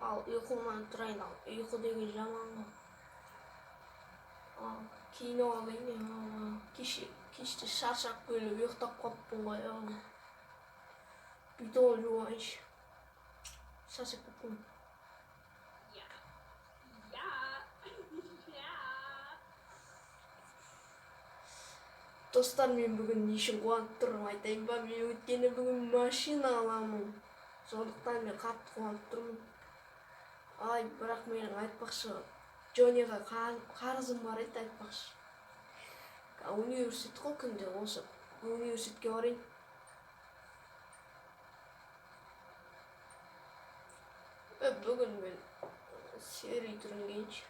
Al uykumdan тұрайын ал. Uyku деген жаман ғой. Киноға келейін. Кеште шаршап келіп ұйықтап қалыппын ғой. Бетон жуайыншы. Шаршап кеттім. Достар, мен бүгін не үшін қуанып тұрмын айтайын ба? Мен өткені бүгін машина аламын. Сондықтан мен қатты қуанып тұрмын. Ай, бірақ менің айтпақшы, Джонниға қарызым бар еді айтпақшы. Университет қой күнде осы. Университетке барайын. Бүгін мен серий түрінгенші.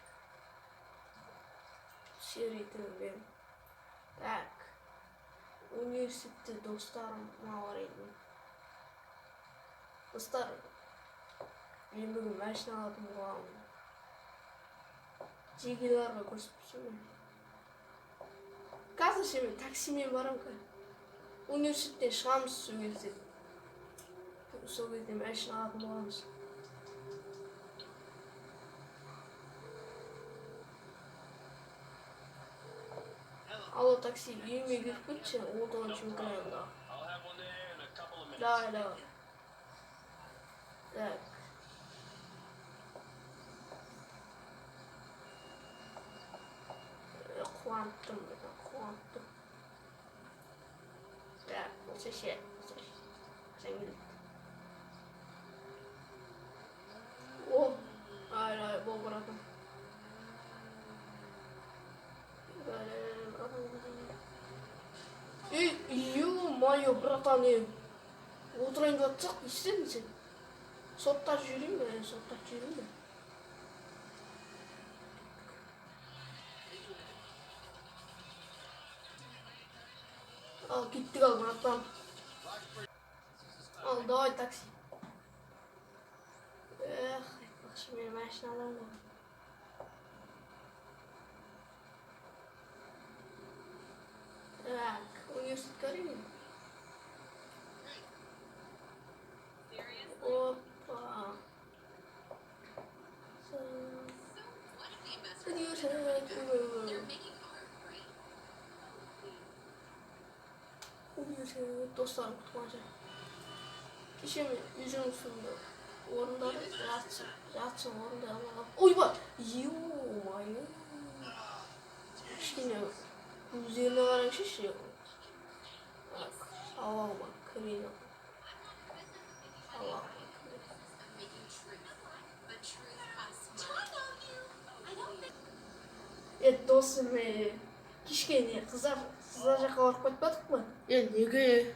Так. Университетте достарыма барайын. Достар, мен бүгін машина алдым ғой. Жегеларға көрсетпесем. Қазір мен таксимен барамын. Университеттен шығамыз сол кезде. Сол кезде машина алдым боламыз. Алло, такси, үйіме келіп кетші, 10-шы микрорайонда. Давай. Так. Қуанттым. Так, осы ше. Сәңгілді. Ай, бол братан. Ё-моё, братан, отырайын деп жатсақ, не істедің сен? Соттап жүрейін бе? Ал, кеттік ал, братан. Ал, давай такси. Айтпақшы, мен машина аламын ғой. Так, университетке барайын. Опа. Университет достарым күтіп кеше мен үй жұмысымды орындадым, жатсын орындай алмағам. Ойбай! Ё-моё! Кішкене өздеріне қараңызшы. Салаума кірейін. Досым, кішкене қыздар жаққа барып қайтпадық па? Неге?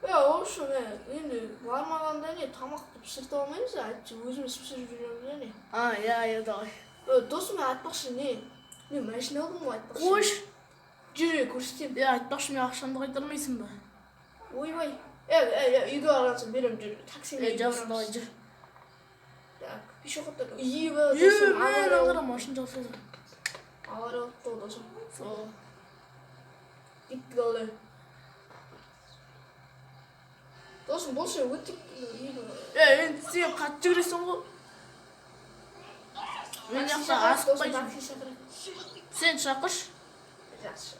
Осы енді бармағанда тамақты пісіріп алмаймыз, өзіміз пісіріп жүреміз. Иә, давай. Досым, айтпақшы, мен машина алдым ғой, айтпақшы. Қош! Жүре көрсетем. Айтпақшы, мен ақшамды қайтармайсың ба? Ойбай. Үйге барғансын берем, жүр. Таксимен жақсы, давай, жүр. Так, пешеходтар. Досым, ағара машин жасады. Ағара өтті ғой, досым. Сол. Кеттік алды. Досым, болшы, өттік. Енді сен қатты жүресің ғой. Мен жақта асықпай жүр. Сен шақырш. Жақсы.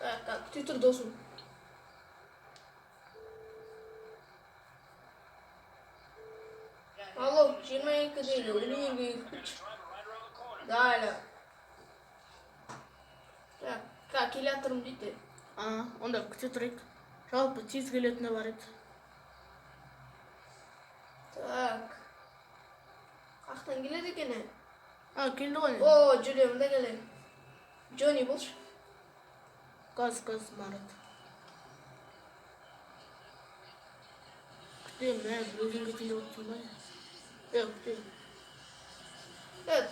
Так, күте тұр, досым. Алло, 22-дейді, универге кетші. Дайла. Так, келе атырым дейді. Онда күте тұрайық. Жалпы тез келетіні бар еді. Так. Қақтан келеді екені? Келді ғой. Жүремін да келем. Джонни болшы. Газ Марат. Күтем, өзің кетейін деп отырсың ба? Күтем.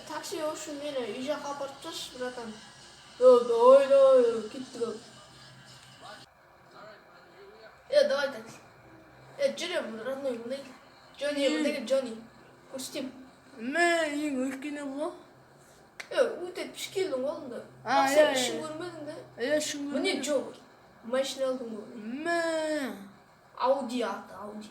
Такси үшін мені үй жаққа апарып тұршы, братан. Давай, кеттік ал. Давай такси. Жүрем, родной, мұндай. Джонни. Көрсетем. Ең өркені бұл? Өтет пішкелдің қолында. Сен ішін көрмедің да? Ішін көрмедің. Міне жоқ. Машина алдың ғой. Ауди аты, Ауди.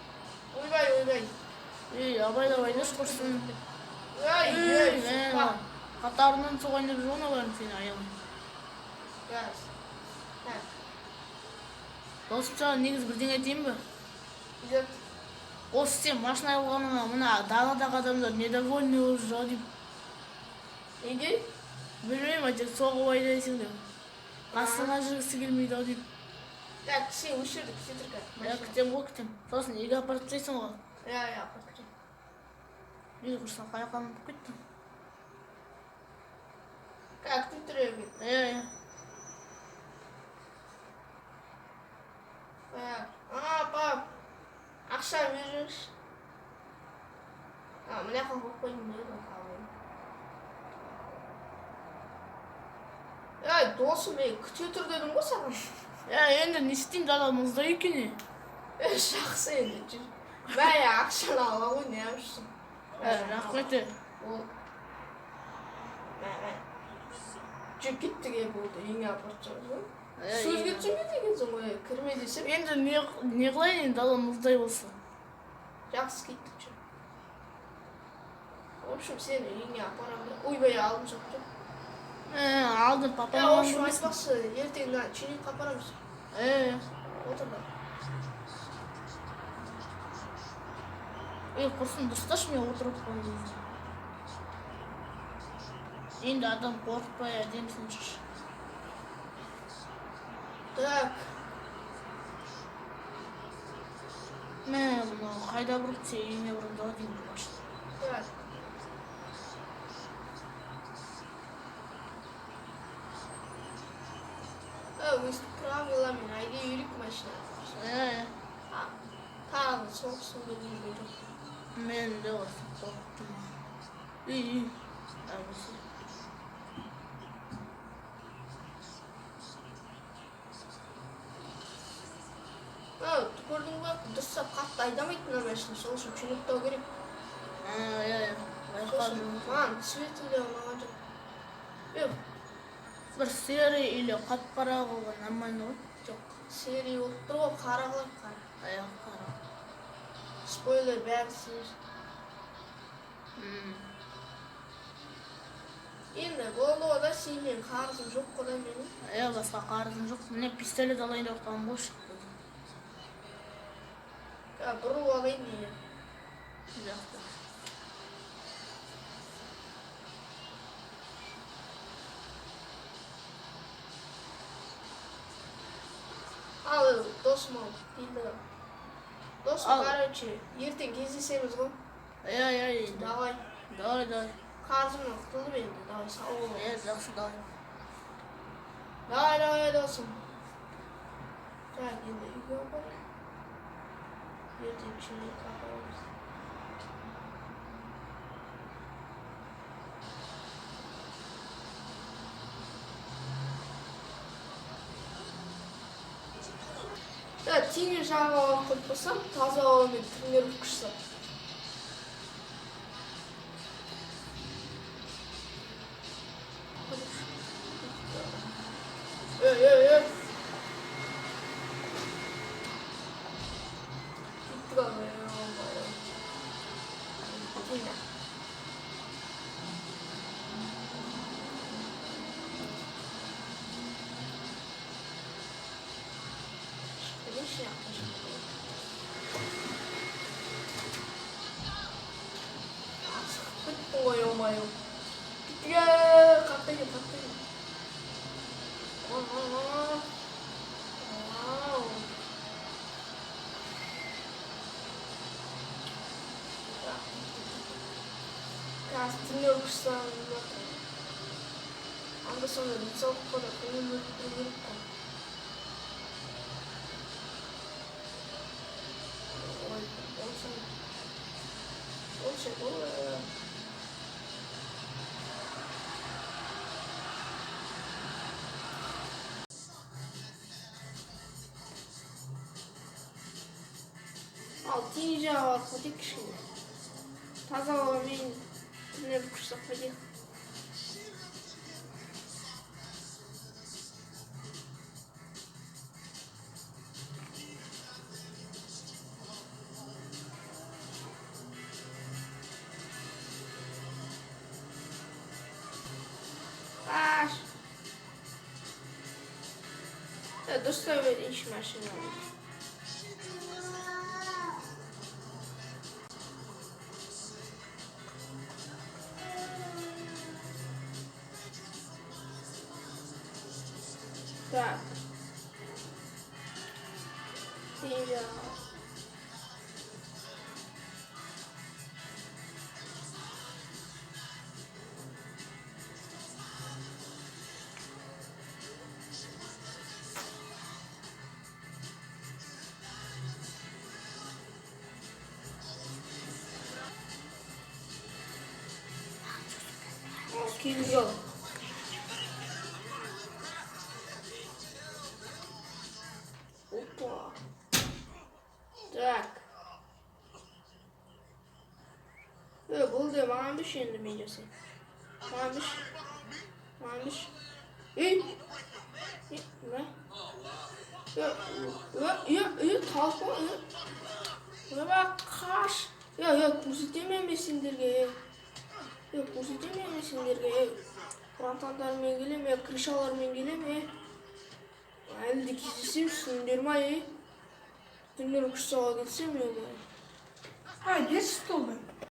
ойбай. Абайлабай деш құрсын. Ай, Қатарынан соған деп жона барым сені аяғын. Газ. Досым саған негіз бірдеңе айтайын ба? Жоқ. Осы сен машина алғаныңа мына даладағы адамдар недовольный болып жүр деймін. Неге? Білмеймін, әйтеуір соғып айдайсың деп. Қасыңа жүргісі келмейді ау деймін. Так, сен осы жерде күте тұр. Күтем ғой, күтем. Сосын үйге апарып тастайсың ғой. Апарып күтем. Үй құрсан қаяққа ұмытып кеттім. Күтіп тұр екен. Апа, ақша беріңізші. Мына жаққа қойып қойдым деді. Досым, күте тұр дедім ғой саған. Енді не істеймін, дала мұздай екен. Жақсы енді жүр. Бәй, ақшаны ала ғой, не әмішсің. Рахмет. Жүр кеттіге болды, үйіңе апарып жатыр ғой. Сөзге түсінбейді екенсің ғой, кірме десем. Енді не қылайын, енді дала мұздай болса. Жақсы кеттік жүр. В общем, сені үйіңе апарамын. Ойбай, алдым жоқ жүр. Алдым, папам. В общем, айтпақшы, ертең чайник апарамыз. Отыр да. Құрсын дұрысташы, мен отырып қойдым. Енді адам қорқытпай әдемісін шыш. Так. Мен қайда бұрып се, үйіне бұрымдала деймін бұрмашты. Так. Өстіп правиламен айда үйрек машина. Тағы соғысын берген жоқ. Мен де осы қорқыттым. Үй. Әбісі. Көрдің бе, дұрыстап қатты айдамайтын машина, сол үшін чүніктау керек. Маған цветінде ұнаған жоқ. Бір серый или қап-қара қылған нормально ғой? Жоқ, серый болып тұр ғой, қара қылып қара. Аяқ қара. Спойлер бәрі сер. Енді болды ода сенен қарызым жоқ қода менің. Басқа қарызым жоқ. Міне пистолет алайын деп отқан ғой шықты. Бұрыл алайын дейін. Жақты. Ал, досым ал, келді. Досым, короче, ертең кездесеміз ғой. Давай. Давай. Қарызымның құтылып енді, давай, сау бол. Жақсы, давай. Давай, досым. Так, енді үйге бар. Ертең чайник апарамыз. Теңіз жағаға қойып қойсам, таза ауамен тренировка жасап. Ой-ой-ой. Қаптайды. Вау. Қазір тренировка жасағанын жатыр. Анда-санда денсаулық қода көңіл бөліп қой. Ал теңіз жағаға қойдық кішкене. Таза ауамен тренировка жасап қойдық. доставить iş maşinesi. Так. Сейчас. Кирилл. Опа. Так. Buldu. Varmış şimdi meclisi. Varmış. Varmış. Ne? Talpa. Bak kaç. Ya kursidememesindirge. Yok kursidememesindirge. Frontanlar mengilem ya krişalar mengilem ya. Elde kişisi sınırmayı. Dünler kuşsağa gitsem ya. Ha geç oldu.